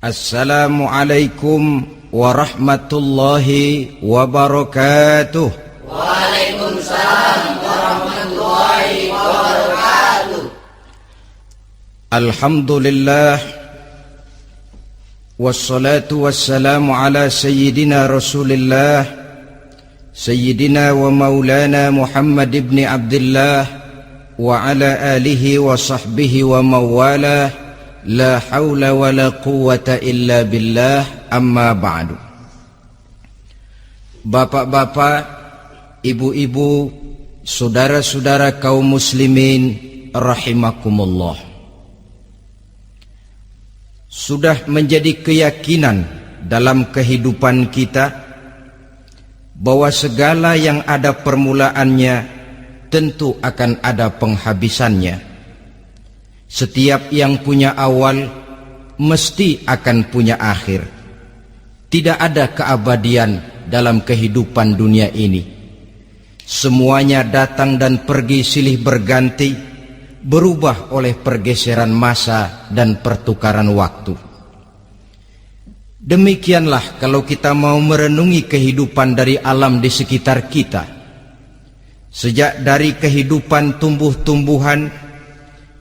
Assalamualaikum warahmatullahi wabarakatuh. Waalaikumsalam warahmatullahi wabarakatuh. Alhamdulillah wassalatu wassalamu ala sayyidina Rasulillah sayyidina wa maulana Muhammad ibn Abdullah wa ala alihi wa sahbihi wa mawalah. La haula wa la quwwata illa billah, amma ba'du. Bapak-bapak, ibu-ibu, saudara-saudara kaum muslimin rahimakumullah. Sudah menjadi keyakinan dalam kehidupan kita bahwa segala yang ada permulaannya tentu akan ada penghabisannya. Setiap yang punya awal mesti akan punya akhir. Tidak ada keabadian dalam kehidupan dunia ini. Semuanya datang dan pergi silih berganti, berubah oleh pergeseran masa dan pertukaran waktu. Demikianlah kalau kita mau merenungi kehidupan dari alam di sekitar kita. Sejak dari kehidupan tumbuh-tumbuhan,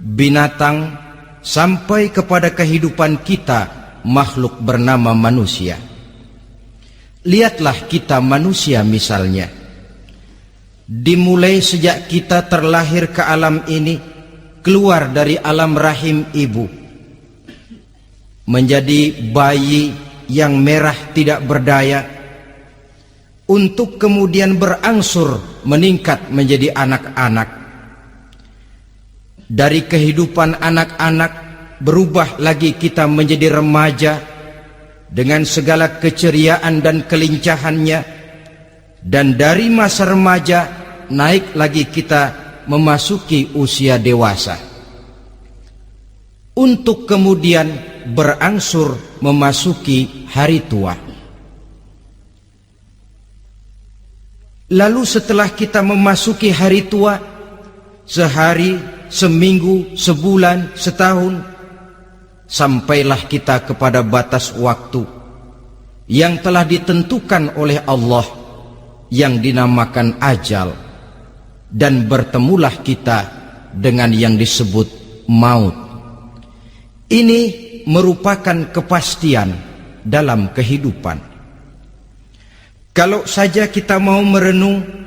binatang, sampai kepada kehidupan kita, makhluk bernama manusia. Lihatlah kita manusia misalnya. Dimulai sejak kita terlahir ke alam ini, keluar dari alam rahim ibu, menjadi bayi yang merah tidak berdaya, untuk kemudian berangsur meningkat menjadi anak-anak. Dari kehidupan anak-anak berubah lagi kita menjadi remaja dengan segala keceriaan dan kelincahannya, dan dari masa remaja naik lagi kita memasuki usia dewasa, untuk kemudian berangsur memasuki hari tua. Lalu setelah kita memasuki hari tua, sehari, seminggu, sebulan, setahun, sampailah kita kepada batas waktu yang telah ditentukan oleh Allah, yang dinamakan ajal, dan bertemulah kita dengan yang disebut maut. Ini merupakan kepastian dalam kehidupan. Kalau saja kita mau merenung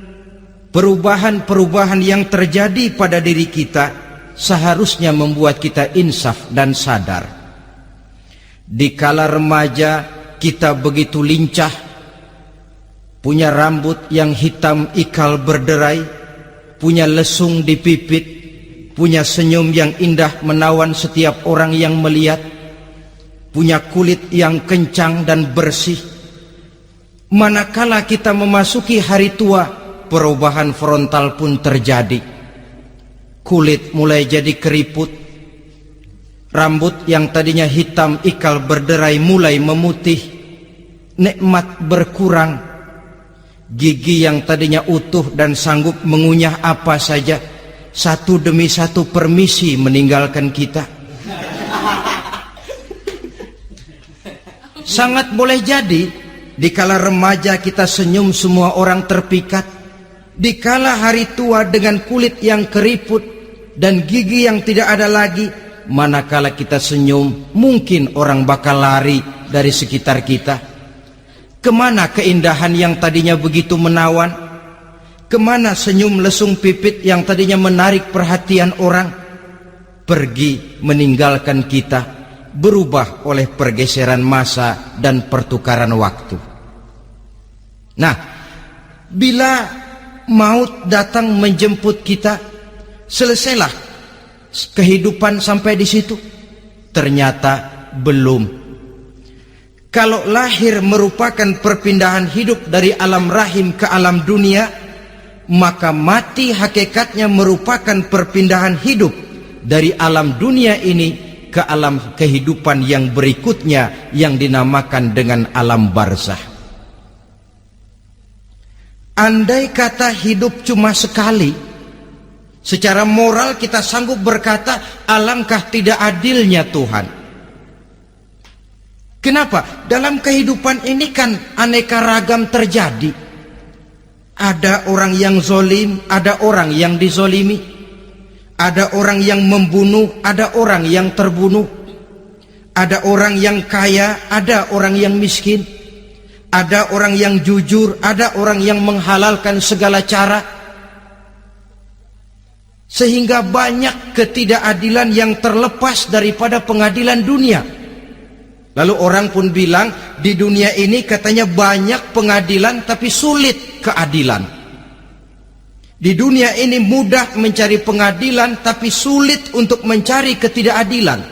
perubahan-perubahan yang terjadi pada diri kita, seharusnya membuat kita insaf dan sadar. Di kala remaja kita begitu lincah, punya rambut yang hitam ikal berderai, punya lesung di pipit, punya senyum yang indah menawan setiap orang yang melihat, punya kulit yang kencang dan bersih. Manakala kita memasuki hari tua, perubahan frontal pun terjadi. Kulit mulai jadi keriput, rambut yang tadinya hitam ikal berderai mulai memutih, nikmat berkurang, gigi yang tadinya utuh dan sanggup mengunyah apa saja, satu demi satu permisi meninggalkan kita. Sangat boleh jadi dikala remaja kita senyum semua orang terpikat. Dikala hari tua dengan kulit yang keriput dan gigi yang tidak ada lagi, manakala kita senyum mungkin orang bakal lari dari sekitar kita. Kemana keindahan yang tadinya begitu menawan? Kemana senyum lesung pipit yang tadinya menarik perhatian orang? Pergi meninggalkan kita, berubah oleh pergeseran masa dan pertukaran waktu. Nah, bila maut datang menjemput kita, selesailah kehidupan sampai di situ? Ternyata belum. Kalau lahir merupakan perpindahan hidup dari alam rahim ke alam dunia, maka mati hakikatnya merupakan perpindahan hidup dari alam dunia ini ke alam kehidupan yang berikutnya, yang dinamakan dengan alam barzah. Andai kata hidup cuma sekali, secara moral kita sanggup berkata, alangkah tidak adilnya Tuhan. Kenapa? Dalam kehidupan ini kan aneka ragam terjadi. Ada orang yang zolim, ada orang yang dizolimi. Ada orang yang membunuh, ada orang yang terbunuh. Ada orang yang kaya, ada orang yang miskin. Ada orang yang jujur, ada orang yang menghalalkan segala cara. Sehingga banyak ketidakadilan yang terlepas daripada pengadilan dunia. Lalu orang pun bilang, di dunia ini katanya banyak pengadilan tapi sulit keadilan. Di dunia ini mudah mencari pengadilan tapi sulit untuk mencari ketidakadilan.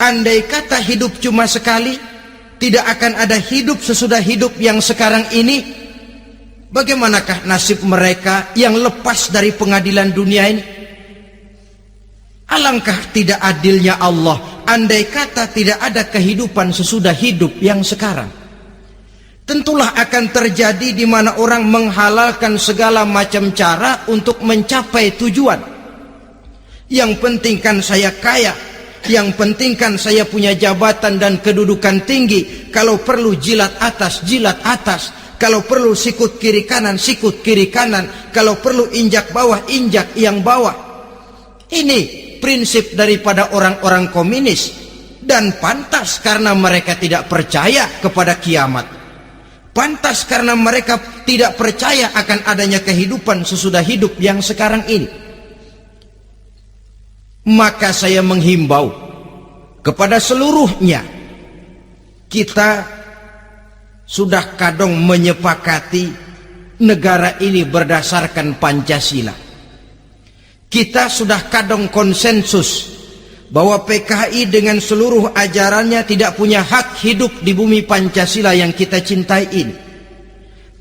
Andai kata hidup cuma sekali, tidak akan ada hidup sesudah hidup yang sekarang ini. Bagaimanakah nasib mereka yang lepas dari pengadilan dunia ini? Alangkah tidak adilnya Allah, andai kata tidak ada kehidupan sesudah hidup yang sekarang. Tentulah akan terjadi di mana orang menghalalkan segala macam cara untuk mencapai tujuan. Yang penting kan saya kaya, yang penting kan saya punya jabatan dan kedudukan tinggi. Kalau perlu jilat atas, jilat atas. Kalau perlu sikut kiri kanan, sikut kiri kanan. Kalau perlu injak bawah, injak yang bawah. Ini prinsip daripada orang-orang komunis, dan pantas karena mereka tidak percaya kepada kiamat. Pantas karena mereka tidak percaya akan adanya kehidupan sesudah hidup yang sekarang ini. Maka saya menghimbau kepada seluruhnya, kita sudah kadung menyepakati negara ini berdasarkan Pancasila. Kita sudah kadung konsensus bahwa PKI dengan seluruh ajarannya tidak punya hak hidup di bumi Pancasila yang kita cintai ini.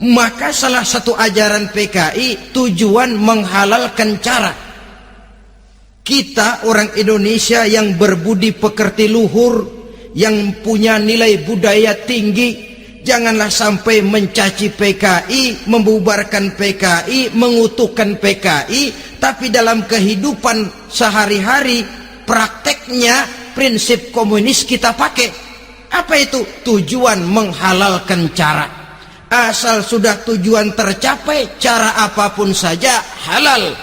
Maka salah satu ajaran PKI tujuan menghalalkan cara. Kita orang Indonesia yang berbudi pekerti luhur, yang punya nilai budaya tinggi, janganlah sampai mencaci PKI, membubarkan PKI, mengutukkan PKI, tapi dalam kehidupan sehari-hari prakteknya prinsip komunis kita pakai. Apa itu? Tujuan menghalalkan cara. Asal sudah tujuan tercapai, cara apapun saja halal.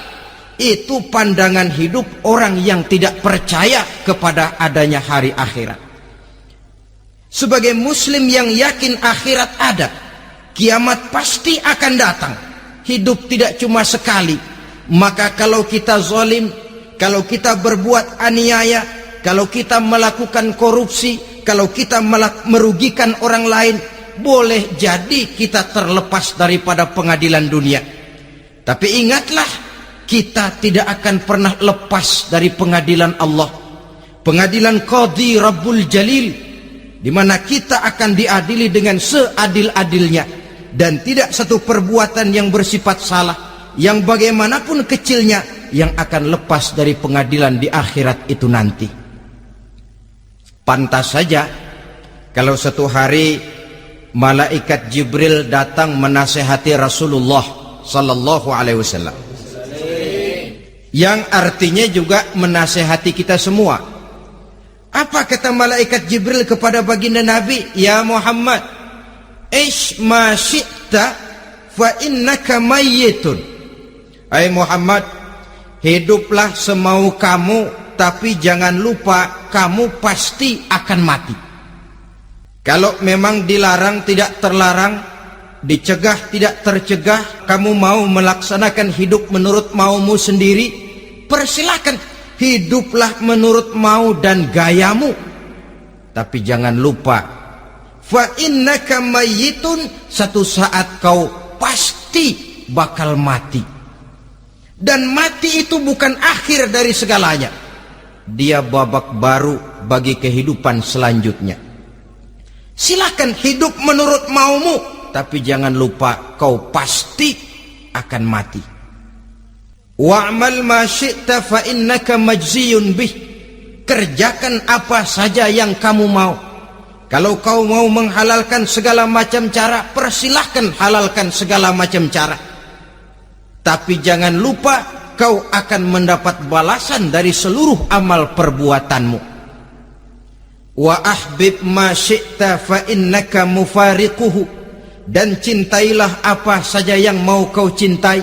Itu pandangan hidup orang yang tidak percaya kepada adanya hari akhirat. Sebagai muslim yang yakin akhirat ada, kiamat pasti akan datang. Hidup tidak cuma sekali. Maka kalau kita zalim, kalau kita berbuat aniaya, kalau kita melakukan korupsi, kalau kita merugikan orang lain, boleh jadi kita terlepas daripada pengadilan dunia. Tapi ingatlah, kita tidak akan pernah lepas dari pengadilan Allah. Pengadilan Qadhi Rabbul Jalil, di mana kita akan diadili dengan seadil-adilnya, dan tidak satu perbuatan yang bersifat salah, yang bagaimanapun kecilnya, yang akan lepas dari pengadilan di akhirat itu nanti. Pantas saja kalau satu hari malaikat Jibril datang menasehati Rasulullah sallallahu alaihi wasallam, yang artinya juga menasehati kita semua. Apa kata malaikat Jibril kepada baginda Nabi? Ya Muhammad, ish ma syi'ta fa innaka mayyitun. Hai Muhammad, hiduplah semau kamu, tapi jangan lupa kamu pasti akan mati. Kalau memang dilarang tidak terlarang, dicegah tidak tercegah, kamu mau melaksanakan hidup menurut maumu sendiri, persilakan, hiduplah menurut mau dan gayamu. Tapi jangan lupa, fa innaka mayyitun, satu saat kau pasti bakal mati. Dan mati itu bukan akhir dari segalanya, dia babak baru bagi kehidupan selanjutnya. Silakan hidup menurut maumu, tapi jangan lupa kau pasti akan mati. Wa'mal ma syi'ta fa innaka majziyun bih. Kerjakan apa saja yang kamu mau. Kalau kau mau menghalalkan segala macam cara, persilahkan halalkan segala macam cara. Tapi jangan lupa kau akan mendapat balasan dari seluruh amal perbuatanmu. Wa ahbib ma syi'ta fa innaka mufariquhu. Dan cintailah apa saja yang mau kau cintai.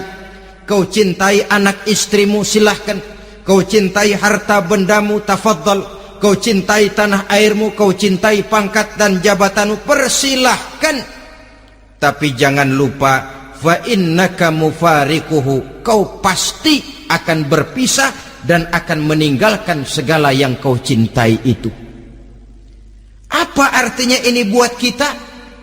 Kau cintai anak istrimu, silahkan. Kau cintai harta bendamu, tafadhal. Kau cintai tanah airmu, kau cintai pangkat dan jabatanmu, persilahkan. Tapi jangan lupa, fa innaka mufariquhu, kau pasti akan berpisah dan akan meninggalkan segala yang kau cintai itu. Apa artinya ini buat kita?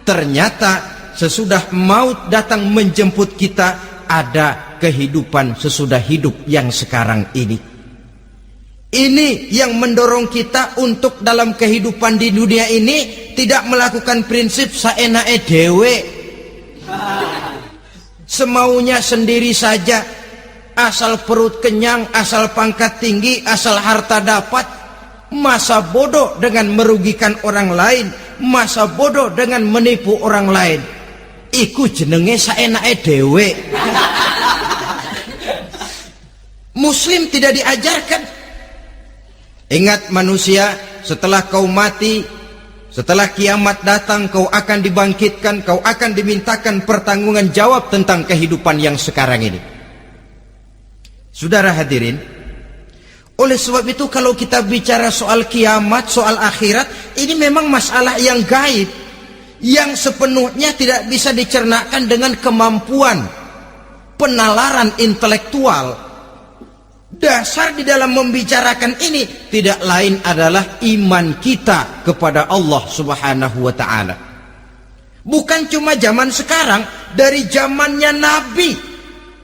Ternyata sesudah maut datang menjemput kita, ada kehidupan sesudah hidup yang sekarang ini. Ini yang mendorong kita untuk dalam kehidupan di dunia ini tidak melakukan prinsip saenake dewe, semaunya sendiri saja, asal perut kenyang, asal pangkat tinggi, asal harta dapat. Masa bodoh dengan merugikan orang lain, masa bodoh dengan menipu orang lain. Iku jenenge saenake dewe. Muslim tidak diajarkan. Ingat manusia, setelah kau mati, setelah kiamat datang, kau akan dibangkitkan, kau akan dimintakan pertanggungan jawab tentang kehidupan yang sekarang ini. Saudara hadirin, oleh sebab itu kalau kita bicara soal kiamat, soal akhirat, ini memang masalah yang gaib, yang sepenuhnya tidak bisa dicernakan dengan kemampuan penalaran intelektual. Dasar di dalam membicarakan ini tidak lain adalah iman kita kepada Allah Subhanahu wa ta'ala. Bukan cuma zaman sekarang, dari zamannya Nabi.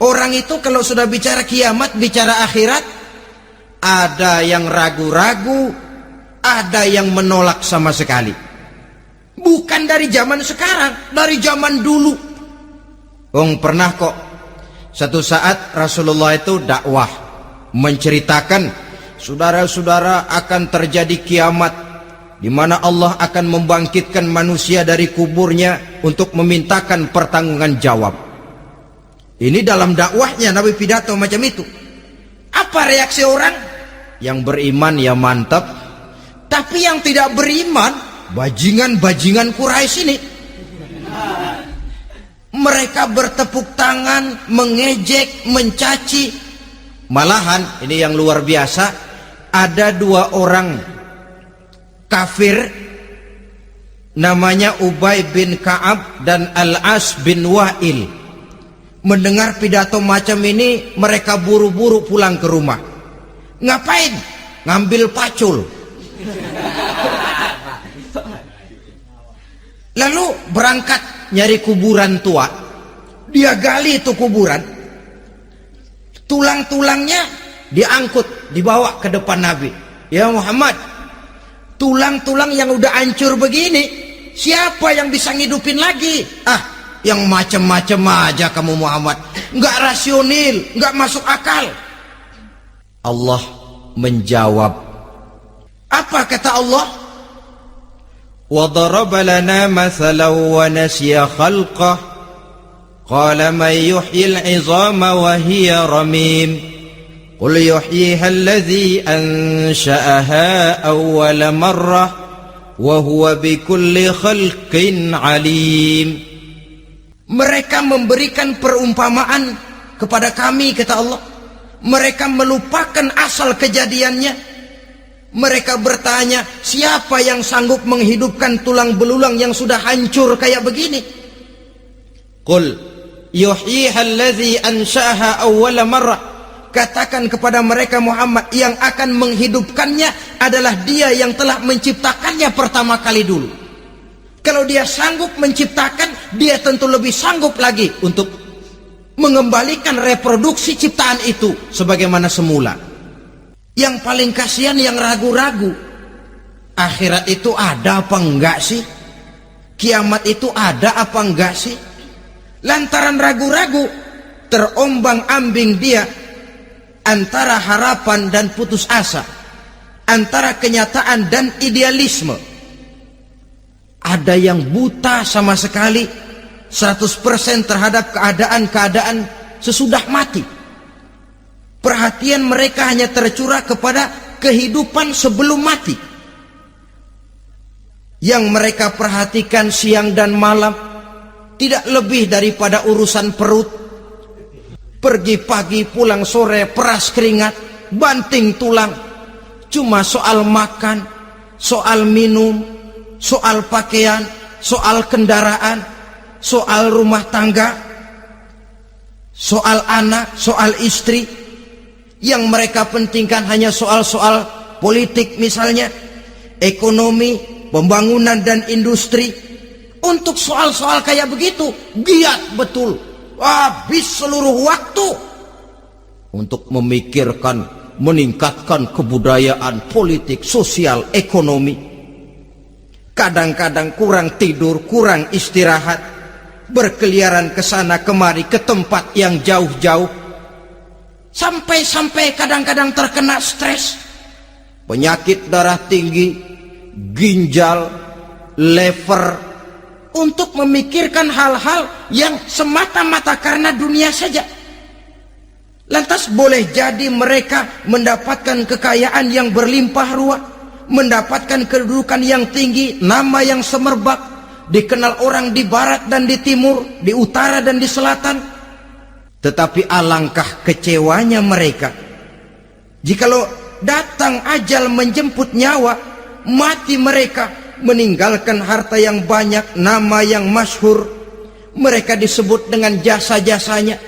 Orang itu kalau sudah bicara kiamat, bicara akhirat, ada yang ragu-ragu, ada yang menolak sama sekali. Bukan dari zaman sekarang, dari zaman dulu. Pernah kok satu saat Rasulullah itu dakwah menceritakan, saudara-saudara, akan terjadi kiamat di mana Allah akan membangkitkan manusia dari kuburnya untuk memintakan pertanggungan jawab. Ini dalam dakwahnya Nabi pidato macam itu. Apa reaksi orang? Yang beriman ya mantap, tapi yang tidak beriman, bajingan-bajingan Quraisy ini, mereka bertepuk tangan, mengejek, mencaci. Malahan ini yang luar biasa, ada dua orang kafir namanya Ubay bin Ka'ab dan Al-As bin Wa'il. Mendengar pidato macam ini, mereka buru-buru pulang ke rumah. Ngapain? Ngambil pacul. Lalu berangkat nyari kuburan tua. Dia gali itu kuburan. Tulang-tulangnya diangkut, dibawa ke depan Nabi. Ya Muhammad, tulang-tulang yang udah hancur begini, siapa yang bisa ngidupin lagi? Yang macam-macam aja kamu Muhammad, nggak rasional, nggak masuk akal. Allah menjawab. Apa kata Allah? Wa daraba lana mathalan wa nasiya khalqah. Qala man yuhyil 'izama wa hiya ramim. Qul yuhyiha alladhi ansha'aha awwala marrah wa huwa bikulli khalqin 'alim. Mereka memberikan perumpamaan kepada kami, kata Allah. Mereka melupakan asal kejadiannya. Mereka bertanya, siapa yang sanggup menghidupkan tulang belulang yang sudah hancur kayak begini? Qul yuhyiha alladhi ansha'aha awwala marrah. Katakan kepada mereka Muhammad, yang akan menghidupkannya adalah dia yang telah menciptakannya pertama kali dulu. Kalau dia sanggup menciptakan, dia tentu lebih sanggup lagi untuk mengembalikan reproduksi ciptaan itu sebagaimana semula. Yang paling kasihan yang ragu-ragu. Akhirat itu ada apa enggak sih? Kiamat itu ada apa enggak sih? Lantaran ragu-ragu, terombang-ambing dia antara harapan dan putus asa, antara kenyataan dan idealisme. Ada yang buta sama sekali 100% terhadap keadaan-keadaan sesudah mati. Perhatian mereka hanya tercurah kepada kehidupan sebelum mati. Yang mereka perhatikan siang dan malam tidak lebih daripada urusan perut. Pergi pagi pulang sore, peras keringat, banting tulang. Cuma soal makan, soal minum, soal pakaian, soal kendaraan, soal rumah tangga, soal anak, soal istri. Yang mereka pentingkan hanya soal-soal politik misalnya, ekonomi, pembangunan dan industri. Untuk soal-soal kayak begitu giat betul, habis seluruh waktu untuk memikirkan, meningkatkan kebudayaan, politik, sosial, ekonomi. Kadang-kadang kurang tidur, kurang istirahat, berkeliaran ke sana kemari ke tempat yang jauh-jauh, sampai-sampai kadang-kadang terkena stres, penyakit darah tinggi, ginjal, lever, untuk memikirkan hal-hal yang semata-mata karena dunia saja. Lantas boleh jadi mereka mendapatkan kekayaan yang berlimpah ruah, mendapatkan kedudukan yang tinggi, nama yang semerbak, dikenal orang di barat dan di timur, di utara dan di selatan. Tetapi alangkah kecewanya mereka jikalau datang ajal menjemput nyawa, mati mereka, meninggalkan harta yang banyak, nama yang masyhur. Mereka disebut dengan jasa-jasanya.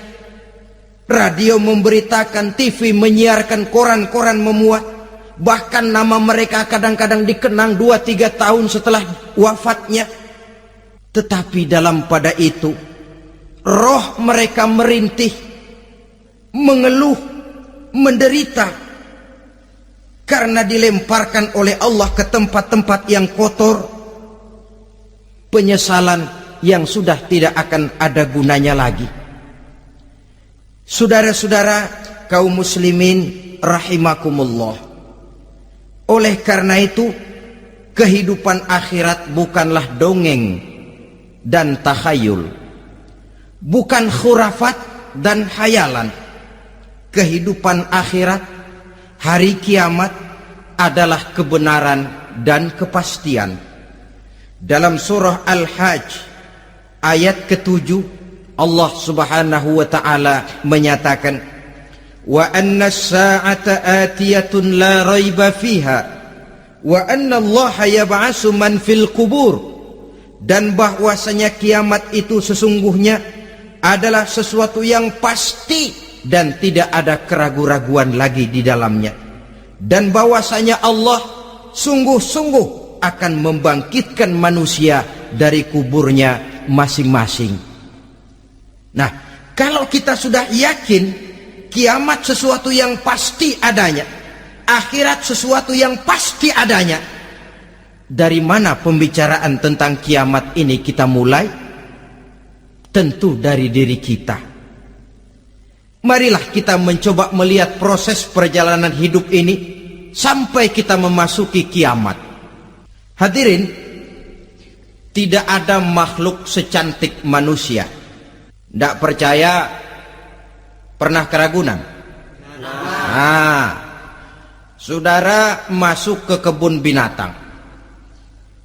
Radio memberitakan, TV menyiarkan, koran-koran memuat. Bahkan nama mereka kadang-kadang dikenang 2-3 tahun setelah wafatnya. Tetapi dalam pada itu, roh mereka merintih, mengeluh, menderita, karena dilemparkan oleh Allah ke tempat-tempat yang kotor. Penyesalan yang sudah tidak akan ada gunanya lagi. Saudara-saudara kaum muslimin rahimakumullah, oleh karena itu kehidupan akhirat bukanlah dongeng dan takhayul, bukan khurafat dan hayalan. Kehidupan akhirat, hari kiamat adalah kebenaran dan kepastian. Dalam surah Al-Hajj ayat ke-7, Allah Subhanahu wa taala menyatakan, wa anna as-sa'ata atiyatun la raiba fiha wa anna Allah yab'atsu man fil qubur, dan bahwasanya kiamat itu sesungguhnya adalah sesuatu yang pasti dan tidak ada keraguan-raguan lagi di dalamnya, dan bahwasanya Allah sungguh-sungguh akan membangkitkan manusia dari kuburnya masing-masing. Nah, kalau kita sudah yakin kiamat sesuatu yang pasti adanya, akhirat sesuatu yang pasti adanya, dari mana pembicaraan tentang kiamat ini kita mulai? Tentu dari diri kita. Marilah kita mencoba melihat proses perjalanan hidup ini sampai kita memasuki kiamat. Hadirin, tidak ada makhluk secantik manusia. Tidak percaya, pernah keragunan? Nah, saudara masuk ke kebun binatang,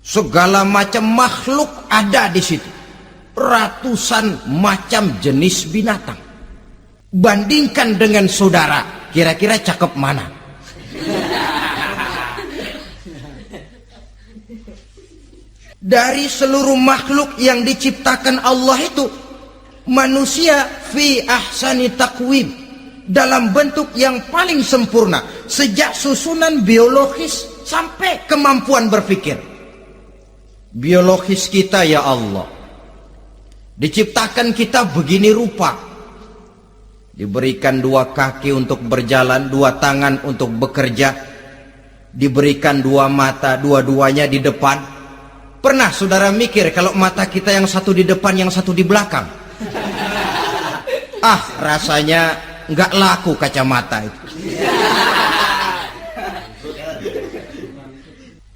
segala macam makhluk ada di situ, ratusan macam jenis binatang. Bandingkan dengan saudara, kira-kira cakep mana? Dari seluruh makhluk yang diciptakan Allah itu, manusia fi ahsani taqwim, dalam bentuk yang paling sempurna, sejak susunan biologis sampai kemampuan berpikir. Biologis kita ya Allah, diciptakan kita begini rupa, diberikan 2 kaki untuk berjalan, 2 tangan untuk bekerja, diberikan 2 mata, dua-duanya di depan. Pernah saudara mikir kalau mata kita yang satu di depan, yang satu di belakang? Ah, rasanya nggak laku kacamata itu.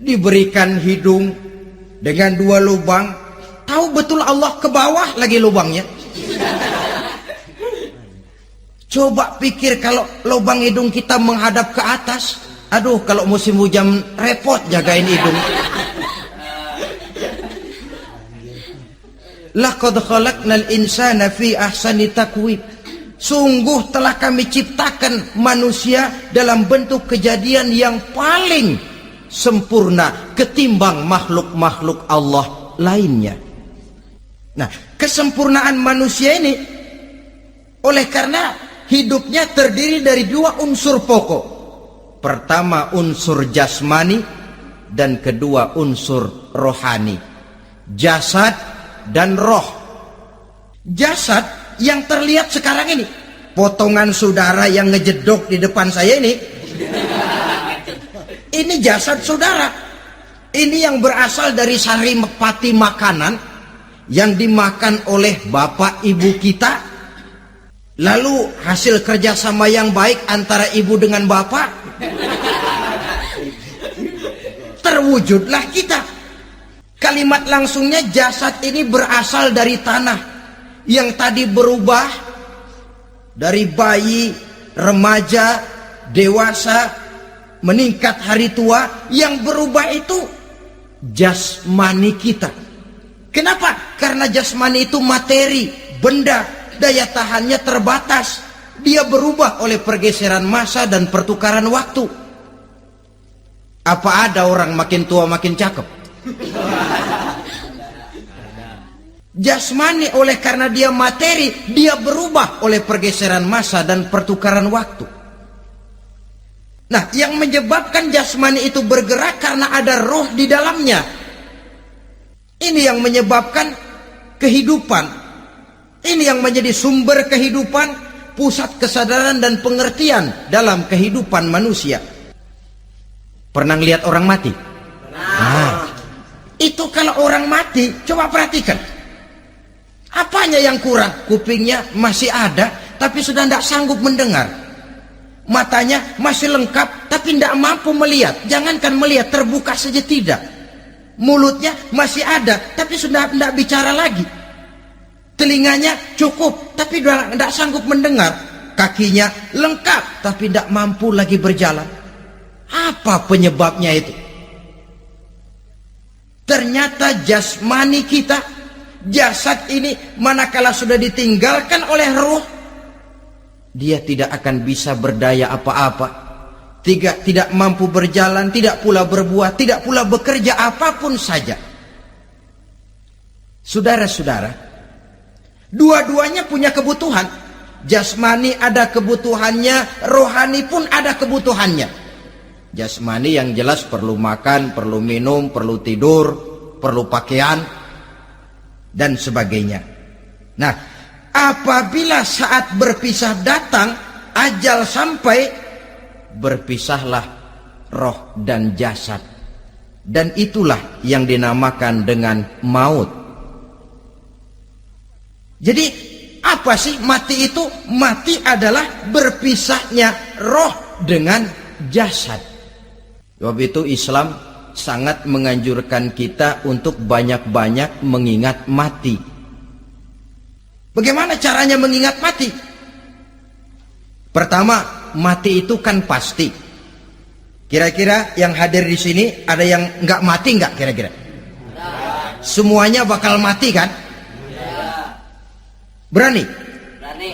Diberikan hidung dengan 2 lubang, tahu betul Allah ke bawah lagi lubangnya. Coba pikir kalau lubang hidung kita menghadap ke atas. Aduh, kalau musim hujan repot jagain hidung. Laqad khalaqnal insana fi ahsani taqwim. Sungguh telah kami ciptakan manusia dalam bentuk kejadian yang paling sempurna ketimbang makhluk-makhluk Allah lainnya. Nah, kesempurnaan manusia ini oleh karena hidupnya terdiri dari dua unsur pokok. Pertama unsur jasmani dan kedua unsur rohani. Jasad dan roh. Jasad yang terlihat sekarang ini, potongan saudara yang ngejedok di depan saya ini jasad saudara. Ini yang berasal dari saripati makanan yang dimakan oleh bapak ibu kita. Lalu hasil kerjasama yang baik antara ibu dengan bapak, terwujudlah kita. Kalimat langsungnya jasad ini berasal dari tanah yang tadi berubah dari bayi, remaja, dewasa, meningkat hari tua. Yang berubah itu jasmani kita. Kenapa? Karena jasmani itu materi, benda, daya tahannya terbatas. Dia berubah oleh pergeseran masa dan pertukaran waktu. Apa ada orang makin tua makin cakep? Jasmani oleh karena dia materi, dia berubah oleh pergeseran masa dan pertukaran waktu. Nah, yang menyebabkan jasmani itu bergerak karena ada roh di dalamnya. Ini yang menyebabkan kehidupan. Ini yang menjadi sumber kehidupan, pusat kesadaran dan pengertian dalam kehidupan manusia. Pernah lihat orang mati? Nah, itu kalau orang mati, coba perhatikan. Apanya yang kurang? Kupingnya masih ada, tapi sudah tidak sanggup mendengar. Matanya masih lengkap, tapi tidak mampu melihat. Jangankan melihat, terbuka saja tidak. Mulutnya masih ada, tapi sudah tidak bicara lagi. Telinganya cukup, tapi sudah tidak sanggup mendengar. Kakinya lengkap, tapi tidak mampu lagi berjalan. Apa penyebabnya itu? Ternyata jasmani kita, jasad ini manakala sudah ditinggalkan oleh ruh, dia tidak akan bisa berdaya apa-apa. Tidak mampu berjalan, tidak pula berbuat, tidak pula bekerja apapun saja. Saudara-saudara, dua-duanya punya kebutuhan. Jasmani ada kebutuhannya, rohani pun ada kebutuhannya. Jasmani yang jelas perlu makan, perlu minum, perlu tidur, perlu pakaian, dan sebagainya. Nah, apabila saat berpisah datang, ajal sampai, berpisahlah roh dan jasad. Dan itulah yang dinamakan dengan maut. Jadi apa sih mati itu? Mati adalah berpisahnya roh dengan jasad. Sebab itu Islam sangat menganjurkan kita untuk banyak-banyak mengingat mati. Bagaimana caranya mengingat mati? Pertama, mati itu kan pasti. Kira-kira yang hadir di sini ada yang nggak mati nggak kira-kira? Semuanya bakal mati kan? Berani? Berani.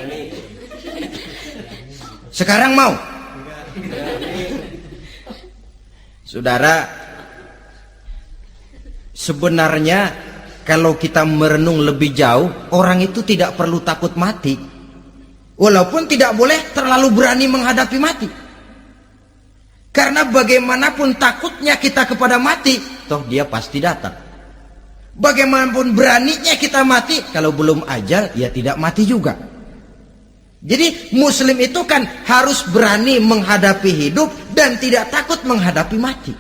Sekarang mau? Saudara, sebenarnya kalau kita merenung lebih jauh, orang itu tidak perlu takut mati. Walaupun tidak boleh terlalu berani menghadapi mati. Karena bagaimanapun takutnya kita kepada mati, toh dia pasti datang. Bagaimanapun beraninya kita mati, kalau belum ajal, ya tidak mati juga. Jadi muslim itu kan harus berani menghadapi hidup dan tidak takut menghadapi mati.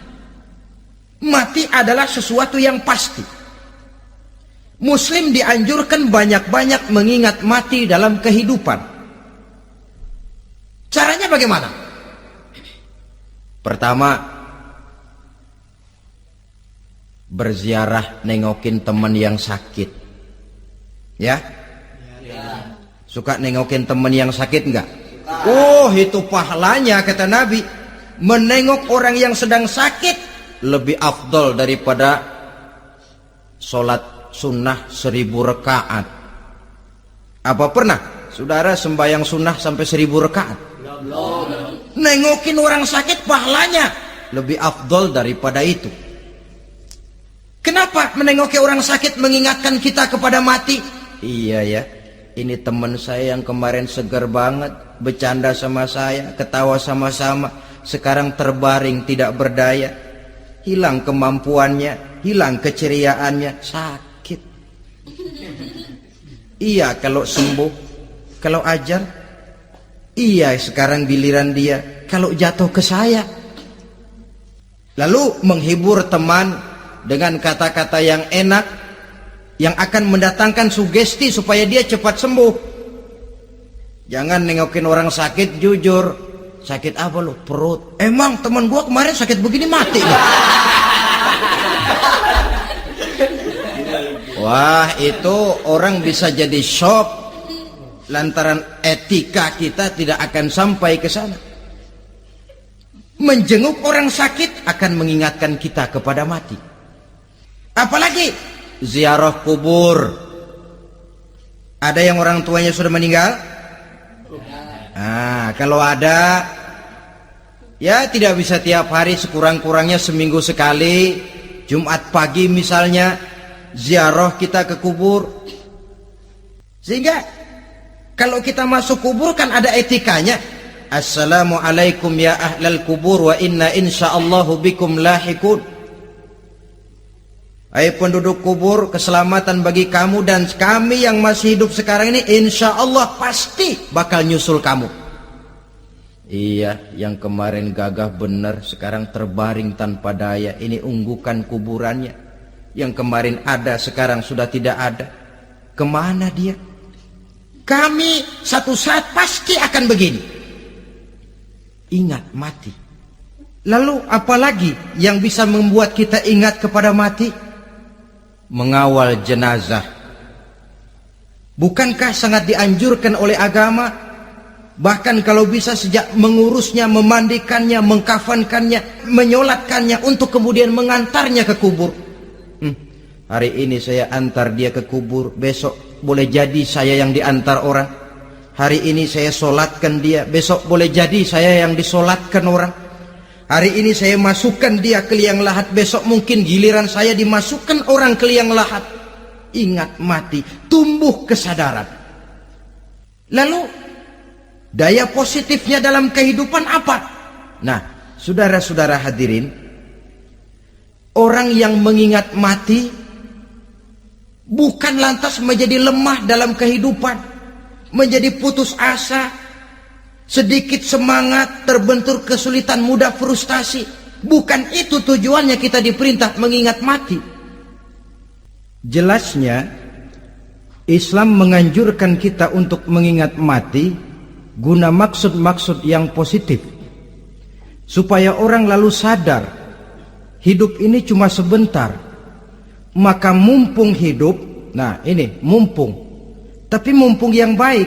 Mati adalah sesuatu yang pasti. Muslim dianjurkan banyak-banyak mengingat mati dalam kehidupan. Caranya bagaimana? Pertama, berziarah nengokin teman yang sakit. Ya? Suka nengokin teman yang sakit enggak? Oh, itu pahalanya kata Nabi. Menengok orang yang sedang sakit lebih afdol daripada sholat sunnah 1000 rakaat. Apa pernah saudara sembahyang sunnah sampai 1000 rakaat? Nengokin orang sakit pahalanya lebih afdol daripada itu. Kenapa menengoki orang sakit mengingatkan kita kepada mati? Iya ya, ini teman saya yang kemarin segar banget, bercanda sama saya, ketawa sama-sama, sekarang terbaring tidak berdaya, hilang kemampuannya, hilang keceriaannya, sakit. Iya kalau sembuh, kalau ajal. Iya sekarang giliran dia, kalau jatuh ke saya. Lalu menghibur teman dengan kata-kata yang enak, yang akan mendatangkan sugesti supaya dia cepat sembuh. Jangan nengokin orang sakit jujur. Sakit apa lo? Perut. Emang teman gua kemarin sakit begini mati loh. Wah, itu orang bisa jadi shock lantaran etika kita tidak akan sampai ke sana. Menjenguk orang sakit akan mengingatkan kita kepada mati. Apalagi ziarah kubur. Ada yang orang tuanya sudah meninggal? Nah, kalau ada, ya tidak bisa tiap hari, sekurang-kurangnya seminggu sekali, Jumat pagi misalnya, ziarah kita ke kubur. Sehingga kalau kita masuk kubur kan ada etikanya. Assalamualaikum ya ahlal kubur wa inna insyaallahu bikum lahikun. Hai penduduk kubur, keselamatan bagi kamu dan kami yang masih hidup sekarang ini insya Allah pasti bakal nyusul kamu. Iya, yang kemarin gagah benar sekarang terbaring tanpa daya. Ini unggukan kuburannya. Yang kemarin ada sekarang sudah tidak ada. Kemana dia? Kami satu saat pasti akan begini. Ingat mati. Lalu apalagi yang bisa membuat kita ingat kepada mati? Mengawal jenazah. Bukankah sangat dianjurkan oleh agama? Bahkan kalau bisa sejak mengurusnya, memandikannya, mengkafankannya, menyolatkannya untuk kemudian mengantarnya ke kubur. Hari ini saya antar dia ke kubur, besok boleh jadi saya yang diantar orang. Hari ini saya solatkan dia, besok boleh jadi saya yang disolatkan orang. Hari ini saya masukkan dia ke liang lahat, besok mungkin giliran saya dimasukkan orang ke liang lahat. Ingat mati, tumbuh kesadaran. Lalu daya positifnya dalam kehidupan apa? Nah, saudara-saudara hadirin, orang yang mengingat mati bukan lantas menjadi lemah dalam kehidupan, menjadi putus asa, sedikit semangat, terbentur kesulitan, mudah frustasi. Bukan itu tujuannya kita diperintah mengingat mati. Jelasnya Islam menganjurkan kita untuk mengingat mati guna maksud-maksud yang positif, supaya orang lalu sadar hidup ini cuma sebentar. Maka mumpung hidup, nah ini mumpung, tapi mumpung yang baik.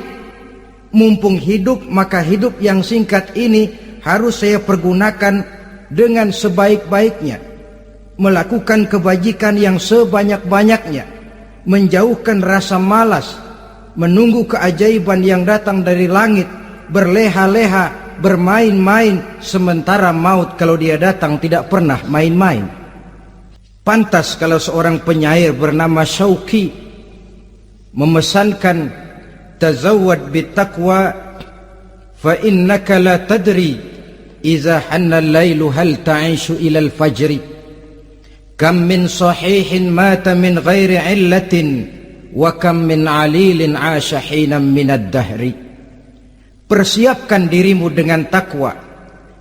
Mumpung hidup, maka hidup yang singkat ini harus saya pergunakan dengan sebaik-baiknya, melakukan kebajikan yang sebanyak-banyaknya, menjauhkan rasa malas, menunggu keajaiban yang datang dari langit, berleha-leha, bermain-main, sementara maut kalau dia datang tidak pernah main-main. Pantas kalau seorang penyair bernama Syauqi memesankan, tazawwad bittaqwa fa innaka la tadri idza hanna al-lailu hal ta'ishu ila al-fajri kam min sahihin mata min ghairi illatin wa kam min alilin 'asha hinan min ad-dahri. Persiapkan dirimu dengan takwa,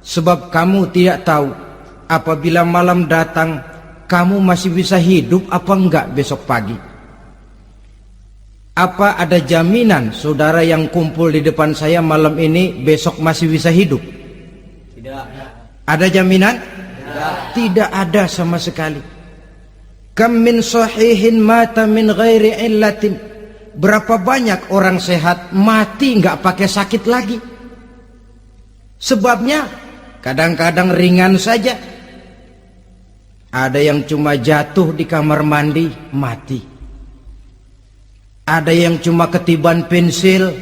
sebab kamu tidak tahu apabila malam datang kamu masih bisa hidup apa enggak besok pagi. Apa ada jaminan saudara yang kumpul di depan saya malam ini besok masih bisa hidup? Tidak. Ada jaminan? Tidak. Tidak ada sama sekali. Kam min sahihin mata min ghairi illatin. Berapa banyak orang sehat mati nggak pakai sakit lagi. Sebabnya kadang-kadang ringan saja. Ada yang cuma jatuh di kamar mandi mati. Ada yang cuma ketiban pensil.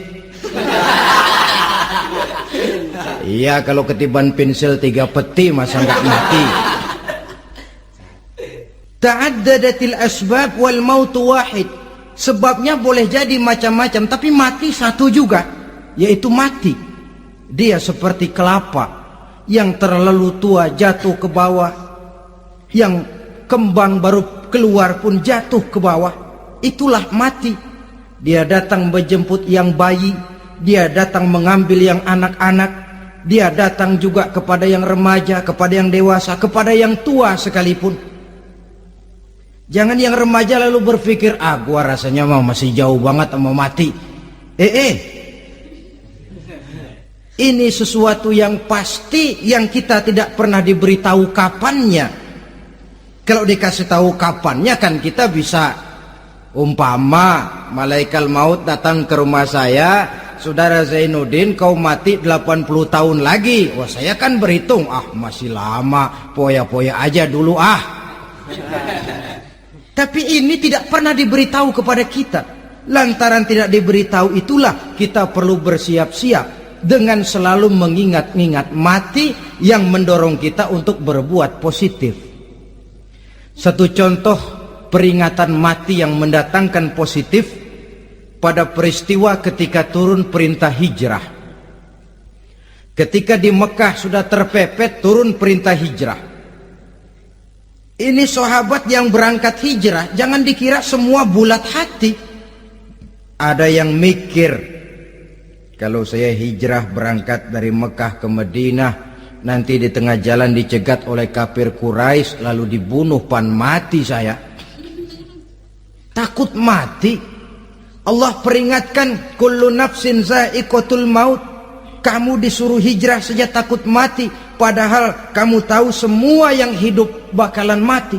Iya, kalau ketiban pensil 3 peti masa nggak mati. Ta'addadatil asbab wal mautu wahid. Sebabnya boleh jadi macam-macam, tapi mati satu juga, yaitu mati. Dia seperti kelapa yang terlalu tua jatuh ke bawah, yang kembang baru keluar pun jatuh ke bawah. Itulah mati. Dia datang menjemput yang bayi, dia datang mengambil yang anak-anak, dia datang juga kepada yang remaja, kepada yang dewasa, kepada yang tua sekalipun. Jangan yang remaja lalu berpikir, gua rasanya masih jauh banget mau mati. Ini sesuatu yang pasti yang kita tidak pernah diberitahu kapannya. Kalau dikasih tahu kapannya kan kita bisa, umpama malaikat maut datang ke rumah saya, saudara Zainuddin kau mati 80 tahun lagi. Wah, saya kan berhitung, masih lama, poya-poya aja dulu Tapi ini tidak pernah diberitahu kepada kita. Lantaran tidak diberitahu itulah kita perlu bersiap-siap dengan selalu mengingat-ingat mati yang mendorong kita untuk berbuat positif. Satu contoh peringatan mati yang mendatangkan positif pada peristiwa ketika turun perintah hijrah. Ketika di Mekah sudah terpepet turun perintah hijrah. Ini sahabat yang berangkat hijrah, jangan dikira semua bulat hati. Ada yang mikir, kalau saya hijrah berangkat dari Mekah ke Madinah, nanti di tengah jalan dicegat oleh kafir Quraisy lalu dibunuh, mati saya. Takut mati. Allah peringatkan, kullu nafsin za'iqatul maut. Kamu disuruh hijrah saja takut mati, padahal kamu tahu semua yang hidup bakalan mati.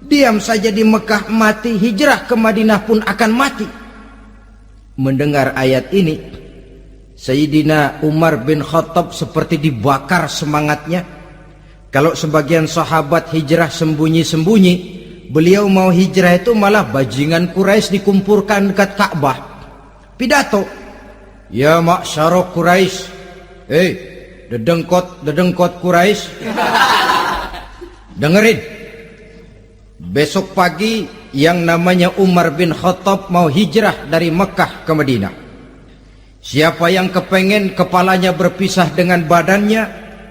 Diam saja di Mekah mati, hijrah ke Madinah pun akan mati. Mendengar ayat ini, Sayyidina Umar bin Khattab seperti dibakar semangatnya. Kalau sebagian sahabat hijrah sembunyi-sembunyi, beliau mau hijrah itu malah bajingan Quraisy dikumpulkan dekat Ka'bah. Pidato, ya ma'syara Quraisy, dedengkot Quraisy, dengerin. Besok pagi yang namanya Umar bin Khattab mau hijrah dari Mekah ke Madinah. Siapa yang kepengen kepalanya berpisah dengan badannya,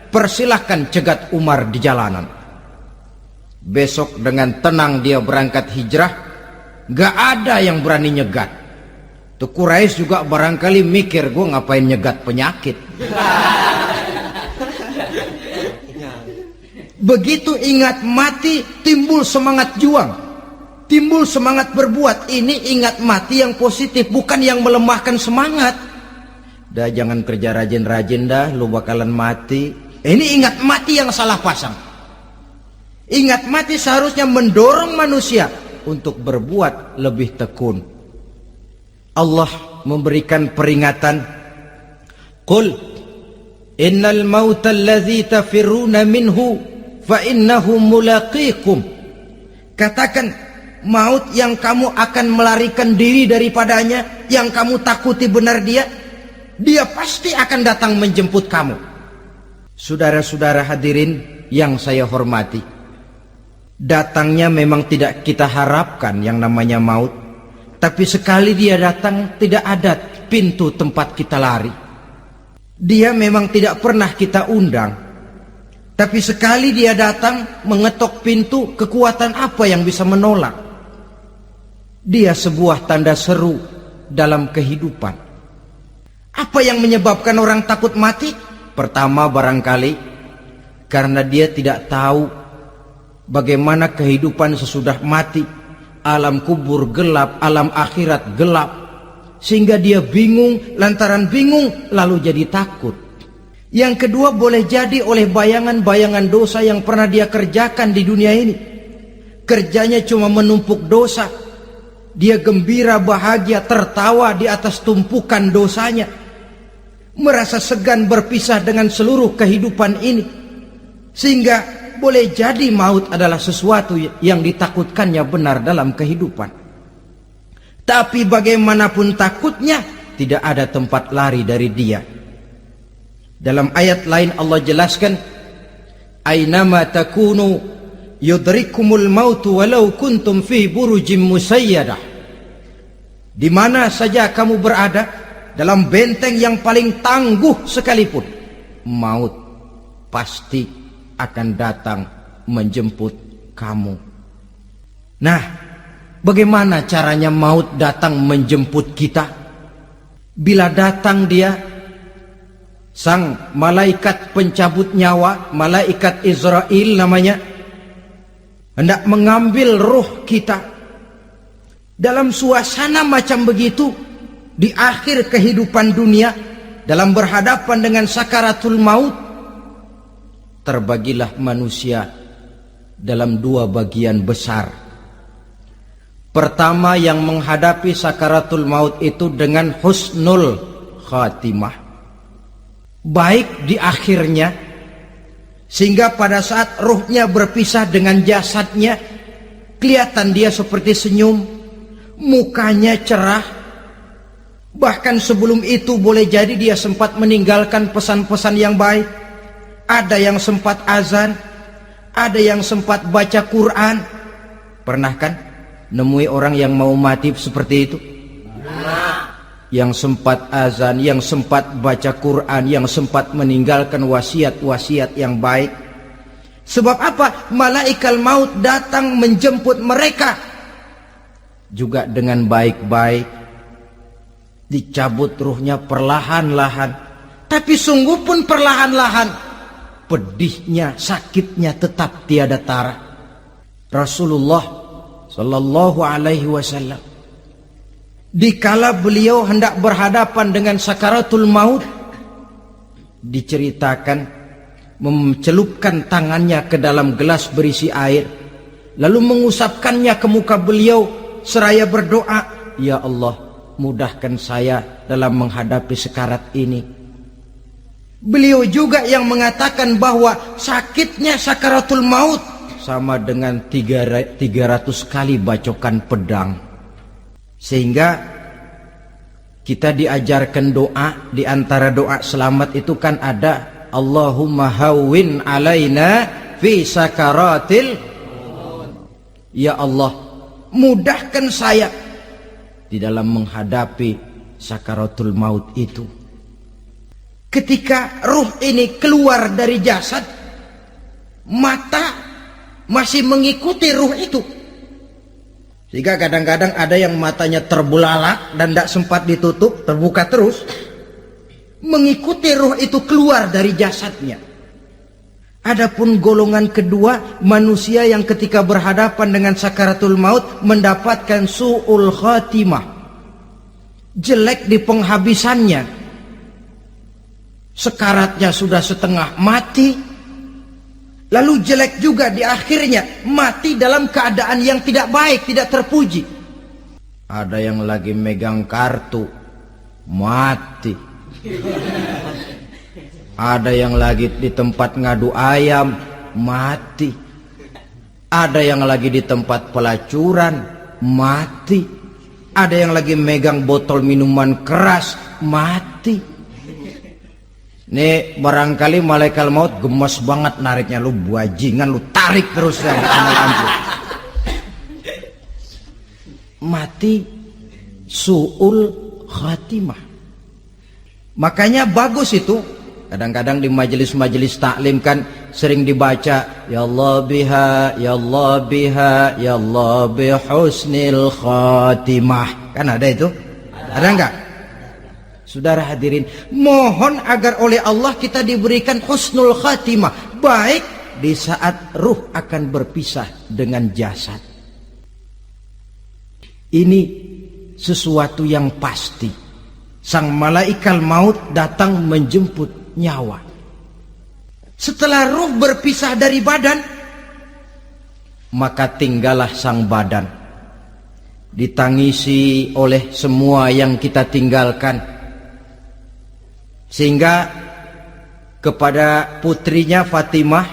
persilahkan cegat Umar di jalanan. Besok dengan tenang dia berangkat hijrah, gak ada yang berani nyegat. Tuh Quraisy juga barangkali mikir, gue ngapain nyegat penyakit. Begitu ingat mati, timbul semangat juang, timbul semangat berbuat. Ini ingat mati yang positif, bukan yang melemahkan semangat. Dah jangan kerja rajin-rajin dah, lu bakalan mati. Ini ingat mati yang salah pasang. Ingat mati seharusnya mendorong manusia untuk berbuat lebih tekun. Allah memberikan peringatan, qul innal mauta allazi tafirruna minhu fa innahu mulaqikum. Katakan, maut yang kamu akan melarikan diri daripadanya, yang kamu takuti benar dia pasti akan datang menjemput kamu. Saudara-saudara hadirin yang saya hormati, datangnya memang tidak kita harapkan yang namanya maut. Tapi sekali dia datang, tidak ada pintu tempat kita lari. Dia memang tidak pernah kita undang. Tapi sekali dia datang, mengetok pintu, kekuatan apa yang bisa menolak? Dia sebuah tanda seru dalam kehidupan. Apa yang menyebabkan orang takut mati? Pertama barangkali karena dia tidak tahu bagaimana kehidupan sesudah mati. Alam kubur gelap, alam akhirat gelap, sehingga dia bingung. Lantaran bingung lalu jadi takut. Yang kedua boleh jadi oleh bayangan-bayangan dosa yang pernah dia kerjakan di dunia ini. Kerjanya cuma menumpuk dosa. Dia gembira, bahagia, tertawa di atas tumpukan dosanya. Merasa segan berpisah dengan seluruh kehidupan ini. Sehingga boleh jadi maut adalah sesuatu yang ditakutkannya benar dalam kehidupan. Tapi bagaimanapun takutnya, tidak ada tempat lari dari dia. Dalam ayat lain Allah jelaskan, Ainama takunu yudrikumul mautu walau kuntum fi burujim musayyadah. Di mana saja kamu berada, dalam benteng yang paling tangguh sekalipun, maut pasti akan datang menjemput kamu. Nah, bagaimana caranya maut datang menjemput kita? Bila datang dia, sang malaikat pencabut nyawa, malaikat Israel namanya, hendak mengambil ruh kita. Dalam suasana macam begitu, di akhir kehidupan dunia, dalam berhadapan dengan sakaratul maut, terbagilah manusia dalam dua bagian besar. Pertama, yang menghadapi sakaratul maut itu dengan husnul khatimah, baik di akhirnya, sehingga pada saat ruhnya berpisah dengan jasadnya, kelihatan dia seperti senyum, mukanya cerah. Bahkan sebelum itu boleh jadi dia sempat meninggalkan pesan-pesan yang baik. Ada yang sempat azan, ada yang sempat baca Quran. Pernah kan nemui orang yang mau mati seperti itu? Yang sempat azan, yang sempat baca Quran, yang sempat meninggalkan wasiat-wasiat yang baik. Sebab apa? Malaikat maut datang menjemput mereka juga dengan baik-baik. Dicabut ruhnya perlahan-lahan, tapi sungguh pun perlahan-lahan. Pedihnya, sakitnya tetap tiada tara. Rasulullah Sallallahu Alaihi Wasallam, dikala beliau hendak berhadapan dengan sakaratul maut, diceritakan mencelupkan tangannya ke dalam gelas berisi air, lalu mengusapkannya ke muka beliau seraya berdoa, Ya Allah, mudahkan saya dalam menghadapi sekarat ini. Beliau juga yang mengatakan bahwa sakitnya sakaratul maut sama dengan 300 kali bacokan pedang. Sehingga kita diajarkan doa, di antara doa selamat itu kan ada Allahumma hawwin alaina fi sakaratil maut. Ya Allah, mudahkan saya di dalam menghadapi sakaratul maut itu. Ketika ruh ini keluar dari jasad, mata masih mengikuti ruh itu. Sehingga kadang-kadang ada yang matanya terbelalak dan tidak sempat ditutup, terbuka terus, mengikuti ruh itu keluar dari jasadnya. Adapun golongan kedua, manusia yang ketika berhadapan dengan sakaratul maut mendapatkan su'ul khatimah, jelek di penghabisannya. Sekaratnya sudah setengah mati, lalu jelek juga di akhirnya, mati dalam keadaan yang tidak baik, tidak terpuji. Ada yang lagi megang kartu, mati. Ada yang lagi di tempat ngadu ayam, mati. Ada yang lagi di tempat pelacuran, mati. Ada yang lagi megang botol minuman keras, mati. Nih barangkali malaikat maut gemes banget nariknya, lu bajingan, lu tarik terus ya, mati su'ul khatimah. Makanya bagus itu, kadang-kadang di majelis-majelis taklim kan sering dibaca, Ya Allah biha, Ya Allah biha, Ya Allah bihusnil khatimah. Kan ada itu? Ada enggak? Saudara hadirin, mohon agar oleh Allah kita diberikan husnul khatimah, baik di saat ruh akan berpisah dengan jasad. Ini sesuatu yang pasti. Sang malaikat maut datang menjemput nyawa. Setelah ruh berpisah dari badan, maka tinggallah sang badan, ditangisi oleh semua yang kita tinggalkan. Sehingga kepada putrinya Fatimah,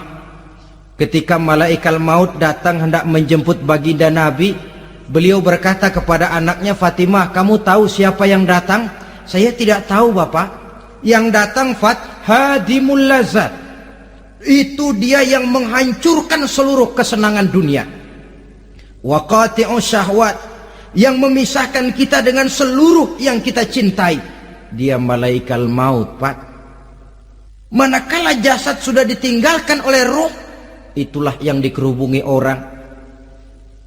ketika malaikat maut datang hendak menjemput baginda Nabi, beliau berkata kepada anaknya, Fatimah, kamu tahu siapa yang datang? Saya tidak tahu, Bapak. Yang datang hadimul lazat. Itu dia yang menghancurkan seluruh kesenangan dunia. Wa qati'u syahwat, yang memisahkan kita dengan seluruh yang kita cintai. Dia malaikal maut, Pak. Manakala jasad sudah ditinggalkan oleh roh, itulah yang dikerubungi orang.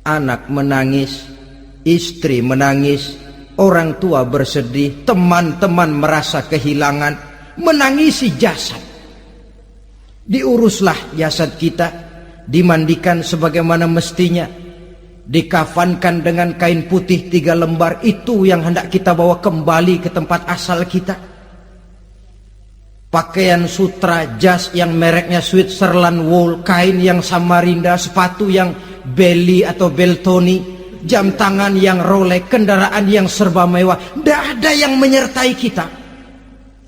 Anak menangis, istri menangis, orang tua bersedih, teman-teman merasa kehilangan, menangisi jasad. Diuruslah jasad kita, dimandikan sebagaimana mestinya, dikafankan dengan kain putih 3 lembar. Itu yang hendak kita bawa kembali ke tempat asal kita. Pakaian sutra, jas yang mereknya Switzerland wool, kain yang Samarinda, sepatu yang Belly atau Beltoni, jam tangan yang Rolex, kendaraan yang serba mewah. Tidak ada yang menyertai kita.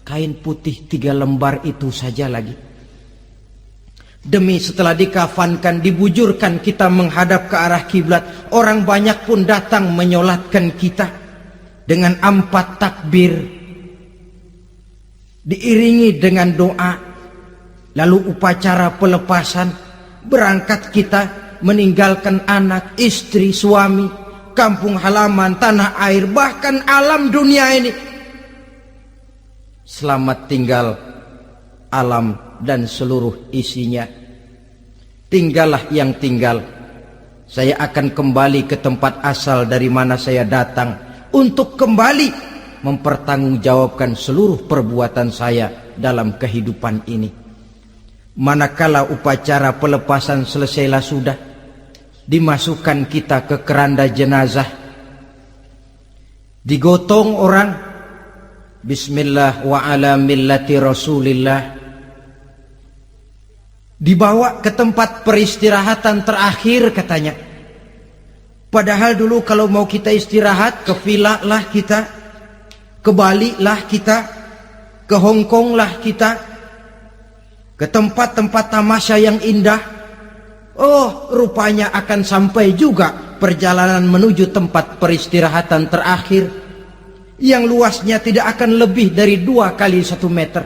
Kain putih 3 lembar itu saja lagi. Demi setelah dikafankan, dibujurkan kita menghadap ke arah kiblat. Orang banyak pun datang menyolatkan kita dengan 4 takbir, diiringi dengan doa. Lalu upacara pelepasan, berangkat kita meninggalkan anak, istri, suami, kampung halaman, tanah air, bahkan alam dunia ini. Selamat tinggal alam dan seluruh isinya. Tinggallah yang tinggal. Saya akan kembali ke tempat asal dari mana saya datang, untuk kembali mempertanggungjawabkan seluruh perbuatan saya dalam kehidupan ini. Manakala upacara pelepasan selesailah sudah, dimasukkan kita ke keranda jenazah, digotong orang, bismillah wa ala millati rasulillah, dibawa ke tempat peristirahatan terakhir katanya. Padahal dulu kalau mau kita istirahat, ke villa lah kita, ke Bali lah kita, ke Hong Kong lah kita, ke tempat-tempat tamasya yang indah. Oh, rupanya akan sampai juga perjalanan menuju tempat peristirahatan terakhir, yang luasnya tidak akan lebih dari 2 kali 1 meter.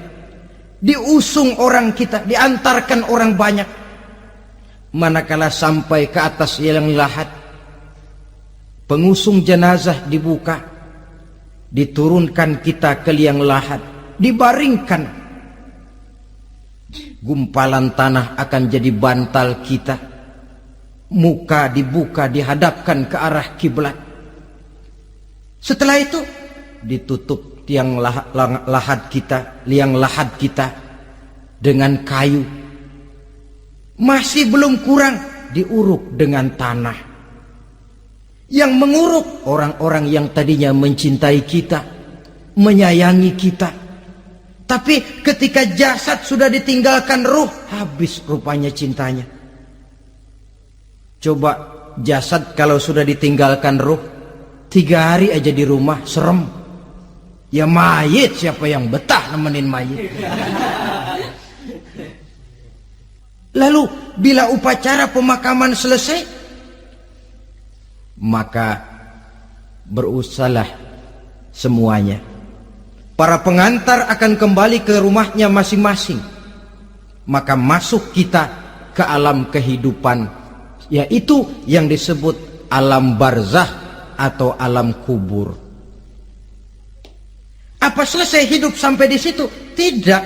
Diusung orang kita, diantarkan orang banyak. Manakala sampai ke atas liang lahat, pengusung jenazah dibuka, diturunkan kita ke liang lahat, dibaringkan. Gumpalan tanah akan jadi bantal kita. Muka dibuka, dihadapkan ke arah kiblat. Setelah itu ditutup liang lahat kita dengan kayu. Masih belum kurang, diuruk dengan tanah. Yang menguruk orang-orang yang tadinya mencintai kita, menyayangi kita. Tapi ketika jasad sudah ditinggalkan ruh, habis rupanya cintanya. Coba jasad kalau sudah ditinggalkan ruh, 3 hari aja di rumah, serem. Ya mayit, siapa yang betah nemenin mayit? Lalu bila upacara pemakaman selesai, maka berusahalah semuanya. Para pengantar akan kembali ke rumahnya masing-masing. Maka masuk kita ke alam kehidupan, yaitu yang disebut alam barzah atau alam kubur. Apa selesai hidup sampai di situ? Tidak.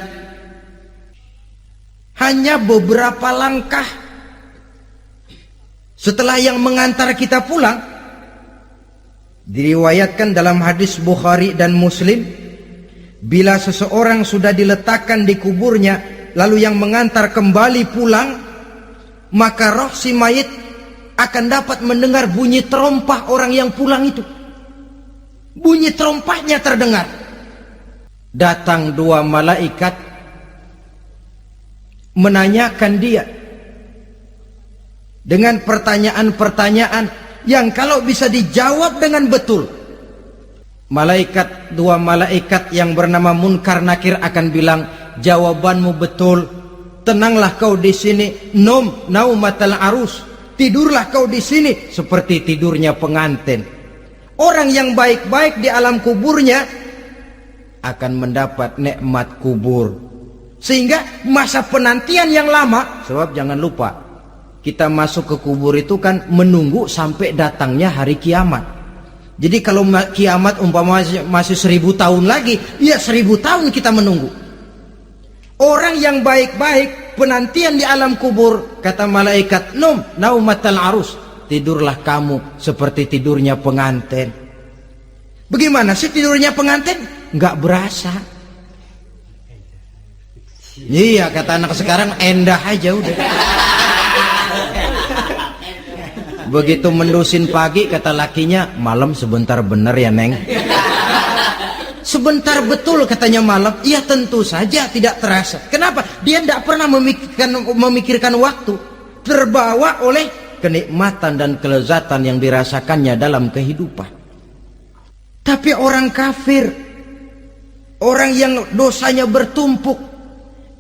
Hanya beberapa langkah setelah yang mengantar kita pulang. Diriwayatkan dalam hadis Bukhari dan Muslim, bila seseorang sudah diletakkan di kuburnya, lalu yang mengantar kembali pulang, maka roh si mayit akan dapat mendengar bunyi terompah orang yang pulang itu. Bunyi terompahnya terdengar. Datang 2 malaikat menanyakan dia dengan pertanyaan-pertanyaan yang kalau bisa dijawab dengan betul, 2 malaikat yang bernama Munkar Nakir akan bilang, jawabanmu betul, tenanglah kau di sini, naumatal arus, tidurlah kau di sini seperti tidurnya pengantin. Orang yang baik-baik di alam kuburnya akan mendapat nikmat kubur, sehingga masa penantian yang lama. Sebab jangan lupa, kita masuk ke kubur itu kan menunggu sampai datangnya hari kiamat. Jadi kalau kiamat umpama masih 1000 tahun lagi, ya 1000 tahun kita menunggu. Orang yang baik-baik penantian di alam kubur, kata malaikat, naumatal arus, tidurlah kamu seperti tidurnya pengantin. Bagaimana sih tidurnya pengantin? Nggak berasa. Iya, kata anak sekarang, endah aja udah. Begitu mendusin pagi, kata lakinya, malam sebentar bener ya Neng. Sebentar betul katanya malam. Iya tentu saja tidak terasa. Kenapa? Dia tidak pernah memikirkan waktu. Terbawa oleh kenikmatan dan kelezatan yang dirasakannya dalam kehidupan. Tapi orang kafir, orang yang dosanya bertumpuk,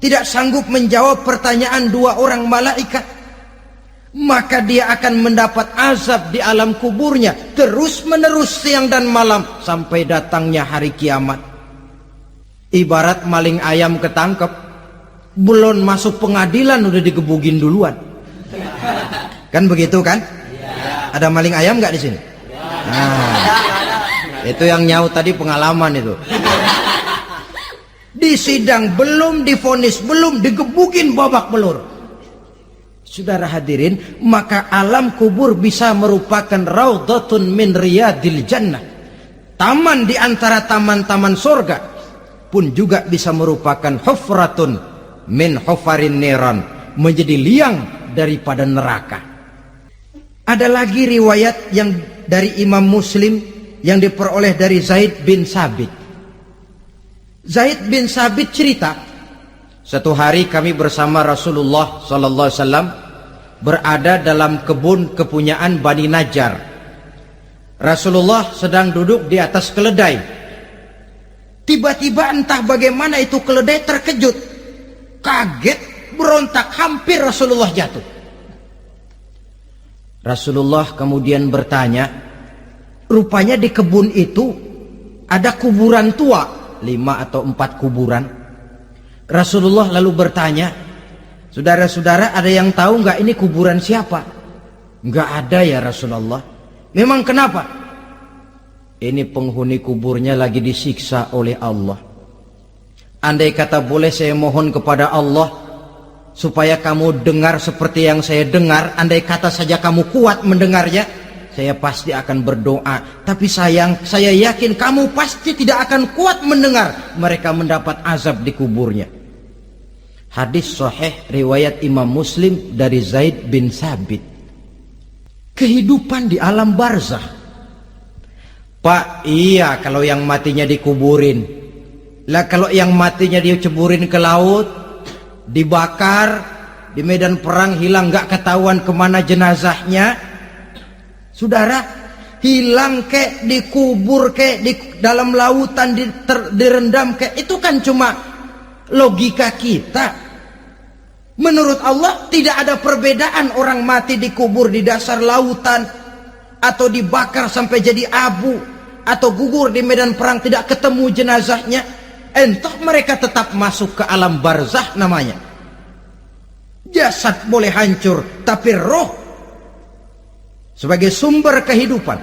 tidak sanggup menjawab pertanyaan 2 orang malaikat, maka dia akan mendapat azab di alam kuburnya terus menerus siang dan malam sampai datangnya hari kiamat. Ibarat maling ayam ketangkep, belum masuk pengadilan udah digebugin duluan. Kan begitu kan? Ada maling ayam nggak di sini? Nah, itu yang nyaut tadi pengalaman itu. Di sidang belum divonis, belum digebugin babak belur. Saudara hadirin, maka alam kubur bisa merupakan raudhatun min riyadil jannah, taman di antara taman-taman surga, pun juga bisa merupakan hufratun min hufarin niran, menjadi liang daripada neraka. Ada lagi riwayat yang dari Imam Muslim yang diperoleh dari Zaid bin Sabit. Zaid bin Sabit cerita, satu hari kami bersama Rasulullah sallallahu alaihi wasallam berada dalam kebun kepunyaan Bani Najjar. Rasulullah sedang duduk di atas keledai. Tiba-tiba entah bagaimana itu keledai terkejut, kaget, berontak, hampir Rasulullah jatuh. Rasulullah kemudian bertanya, rupanya di kebun itu ada kuburan tua, 5 atau 4 kuburan. Rasulullah lalu bertanya, saudara-saudara, ada yang tahu nggak ini kuburan siapa? Nggak ada ya Rasulullah. Memang kenapa? Ini penghuni kuburnya lagi disiksa oleh Allah. Andai kata boleh saya mohon kepada Allah supaya kamu dengar seperti yang saya dengar, andai kata saja kamu kuat mendengarnya, saya pasti akan berdoa. Tapi sayang, saya yakin kamu pasti tidak akan kuat mendengar mereka mendapat azab di kuburnya. Hadis sahih riwayat Imam Muslim dari Zaid bin Sabit. Kehidupan di alam barzah. Pak, iya kalau yang matinya dikuburin. Lah kalau yang matinya diceburin ke laut, dibakar, di medan perang hilang nggak ketahuan kemana jenazahnya. Saudara, hilang kek, dikubur kek, di dalam lautan direndam kek, itu kan cuma logika kita. Menurut Allah tidak ada perbedaan orang mati dikubur di dasar lautan, atau dibakar sampai jadi abu, atau gugur di medan perang tidak ketemu jenazahnya. Entah mereka tetap masuk ke alam barzah namanya. Jasad boleh hancur, tapi roh sebagai sumber kehidupan,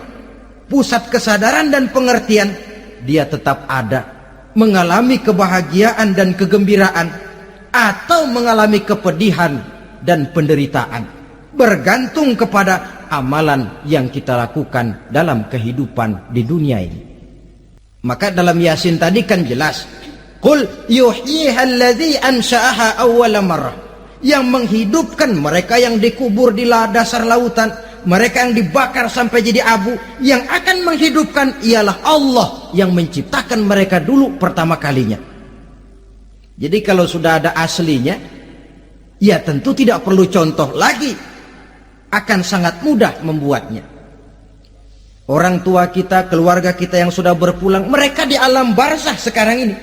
pusat kesadaran dan pengertian, dia tetap ada, mengalami kebahagiaan dan kegembiraan, atau mengalami kepedihan dan penderitaan, bergantung kepada amalan yang kita lakukan dalam kehidupan di dunia ini. Maka dalam Yasin tadi kan jelas, qul yuhyiha alladzi ansha'aha awwala marrah, yang menghidupkan mereka yang dikubur di dasar lautan, mereka yang dibakar sampai jadi abu, yang akan menghidupkan ialah Allah yang menciptakan mereka dulu pertama kalinya. Jadi kalau sudah ada aslinya, ya tentu tidak perlu contoh lagi, akan sangat mudah membuatnya. Orang tua kita, keluarga kita yang sudah berpulang, mereka di alam barzah sekarang ini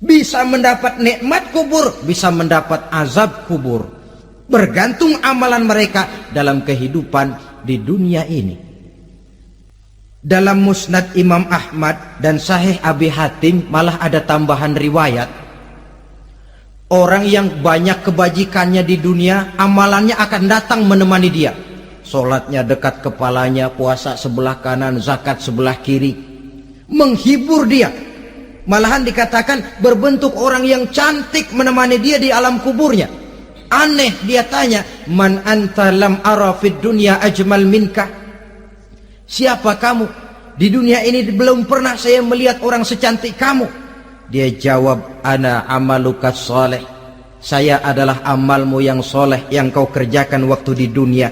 bisa mendapat nikmat kubur, bisa mendapat azab kubur. Bergantung amalan mereka dalam kehidupan di dunia ini. Dalam Musnad Imam Ahmad dan Sahih Abi Hatim malah ada tambahan riwayat. Orang yang banyak kebajikannya di dunia, amalannya akan datang menemani dia. Sholatnya dekat kepalanya, puasa sebelah kanan, zakat sebelah kiri, menghibur dia. Malahan dikatakan berbentuk orang yang cantik menemani dia di alam kuburnya. Aneh, dia tanya, man anta lam ara fid dunya ajmal minka. Siapa kamu? Di dunia ini belum pernah saya melihat orang secantik kamu. Dia jawab, ana amaluka soleh. Saya adalah amalmu yang soleh yang kau kerjakan waktu di dunia.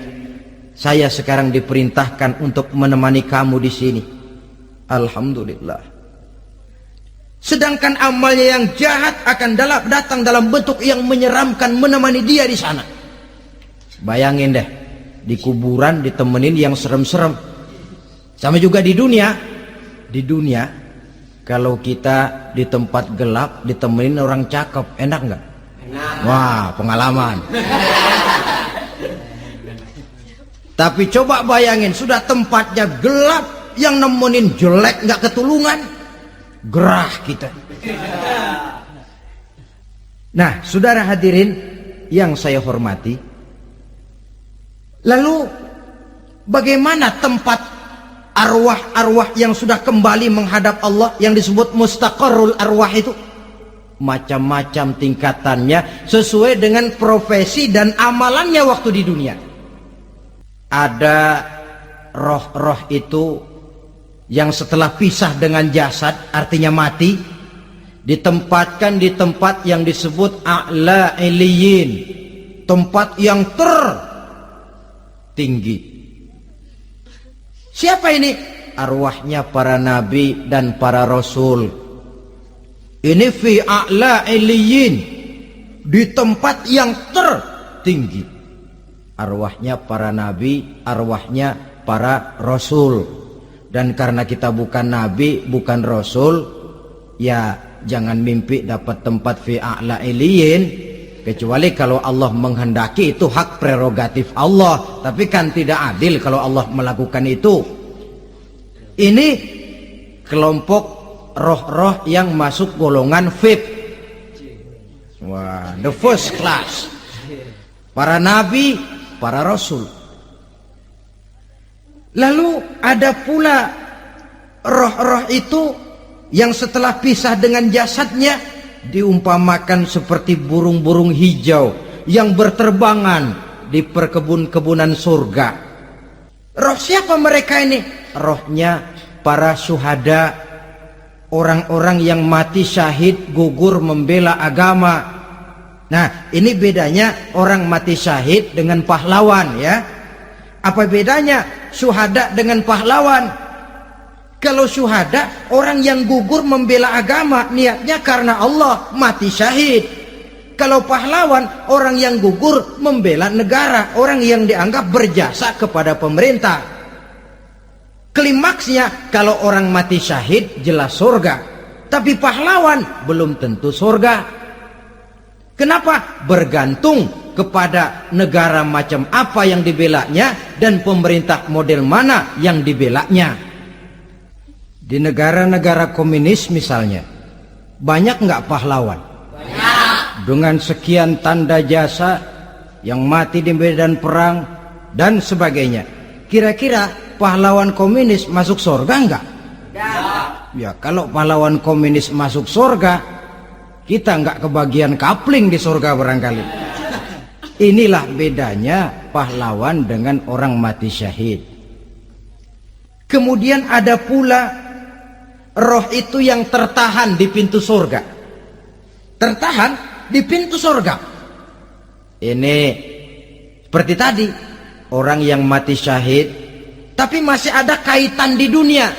Saya sekarang diperintahkan untuk menemani kamu di sini. Alhamdulillah. Sedangkan amalnya yang jahat akan datang dalam bentuk yang menyeramkan menemani dia di sana. Bayangin deh, di kuburan ditemenin yang serem-serem. Sama juga di dunia. Di dunia, kalau kita di tempat gelap ditemenin orang cakep, enak nggak? Enak. Wah, pengalaman. Tapi coba bayangin, sudah tempatnya gelap, yang nemenin jelek nggak ketulungan. Gerah kita. Nah, saudara hadirin yang saya hormati, lalu bagaimana tempat arwah-arwah yang sudah kembali menghadap Allah yang disebut mustaqarrul arwah itu? Macam-macam tingkatannya sesuai dengan profesi dan amalannya waktu di dunia. Ada roh-roh itu yang setelah pisah dengan jasad, artinya mati, ditempatkan di tempat yang disebut a'la iliyin, tempat yang tertinggi. Siapa ini? Arwahnya para nabi dan para rasul. Ini fi a'la iliyin, di tempat yang tertinggi. Arwahnya para nabi, arwahnya para rasul. Dan karena kita bukan nabi, bukan rasul, ya jangan mimpi dapat tempat fi a'la iliyin, kecuali kalau Allah menghendaki. Itu hak prerogatif Allah, tapi kan tidak adil kalau Allah melakukan itu. Ini kelompok roh-roh yang masuk golongan VIP. Wah, the first class. Para nabi, para rasul. Lalu ada pula roh-roh itu yang setelah pisah dengan jasadnya diumpamakan seperti burung-burung hijau yang berterbangan di perkebun-kebunan surga. Roh siapa mereka ini? Rohnya para syuhada, orang-orang yang mati syahid gugur membela agama. Nah, ini bedanya orang mati syahid dengan pahlawan, ya. Apa bedanya syuhada dengan pahlawan? Kalau syuhada, orang yang gugur membela agama, niatnya karena Allah, mati syahid. Kalau pahlawan, orang yang gugur membela negara, orang yang dianggap berjasa kepada pemerintah. Klimaksnya, kalau orang mati syahid jelas surga, tapi pahlawan belum tentu surga. Kenapa? Bergantung kepada negara macam apa yang dibelanya dan pemerintah model mana yang dibelanya. Di negara-negara komunis misalnya, banyak nggak pahlawan? Banyak. Dengan sekian tanda jasa yang mati di medan perang dan sebagainya. Kira-kira pahlawan komunis masuk surga nggak? Tidak. Ya, kalau pahlawan komunis masuk surga, kita nggak kebagian kapling di surga barangkali. Inilah bedanya pahlawan dengan orang mati syahid. Kemudian ada pula roh itu yang tertahan di pintu surga. Tertahan di pintu surga. Ini seperti tadi, orang yang mati syahid tapi masih ada kaitan di dunia.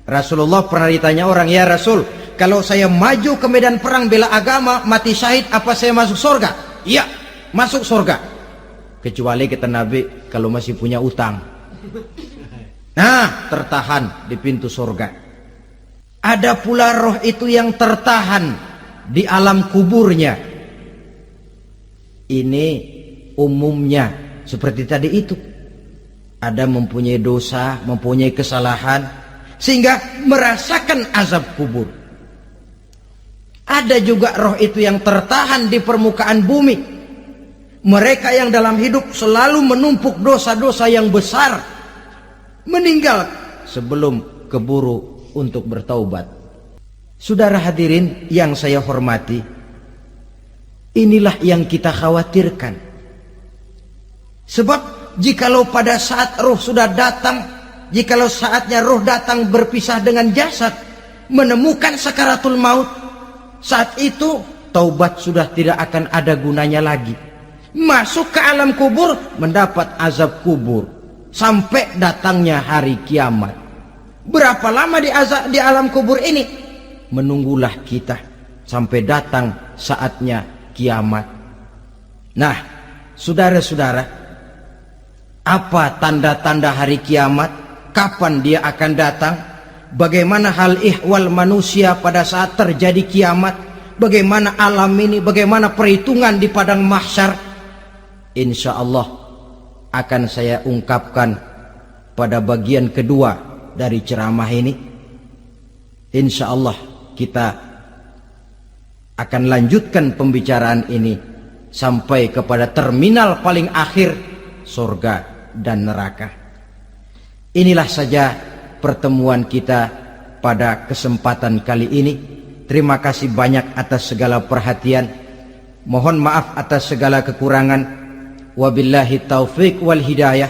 Rasulullah pernah ditanya orang, ya Rasul, kalau saya maju ke medan perang bela agama, mati syahid, apa saya masuk surga? Iya, masuk surga. Kecuali kata Nabi, kalau masih punya utang. Nah, tertahan di pintu surga. Ada pula roh itu yang tertahan di alam kuburnya. Ini umumnya seperti tadi itu. Ada mempunyai dosa, mempunyai kesalahan, sehingga merasakan azab kubur. Ada juga roh itu yang tertahan di permukaan bumi. Mereka yang dalam hidup selalu menumpuk dosa-dosa yang besar, meninggal sebelum keburu untuk bertaubat. Saudara hadirin yang saya hormati, inilah yang kita khawatirkan. Sebab jikalau pada saat roh sudah datang, jikalau saatnya roh datang berpisah dengan jasad, menemukan sakaratul maut, saat itu taubat sudah tidak akan ada gunanya lagi. Masuk ke alam kubur, mendapat azab kubur sampai datangnya hari kiamat. Berapa lama di alam kubur ini? Menunggulah kita sampai datang saatnya kiamat. Nah, saudara-saudara, apa tanda-tanda hari kiamat? Kapan dia akan datang? Bagaimana hal ihwal manusia pada saat terjadi kiamat? Bagaimana alam ini? Bagaimana perhitungan di padang mahsyar? Insya Allah akan saya ungkapkan pada bagian kedua dari ceramah ini. Insya Allah kita akan lanjutkan pembicaraan ini sampai kepada terminal paling akhir, surga dan neraka. Inilah saja pertemuan kita pada kesempatan kali ini. Terima kasih banyak atas segala perhatian. Mohon maaf atas segala kekurangan. Wabillahi taufiq wal hidayah.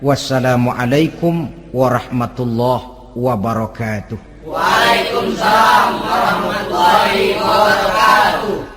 Wassalamualaikum warahmatullahi wabarakatuh. Waalaikumsalam warahmatullahi wabarakatuh.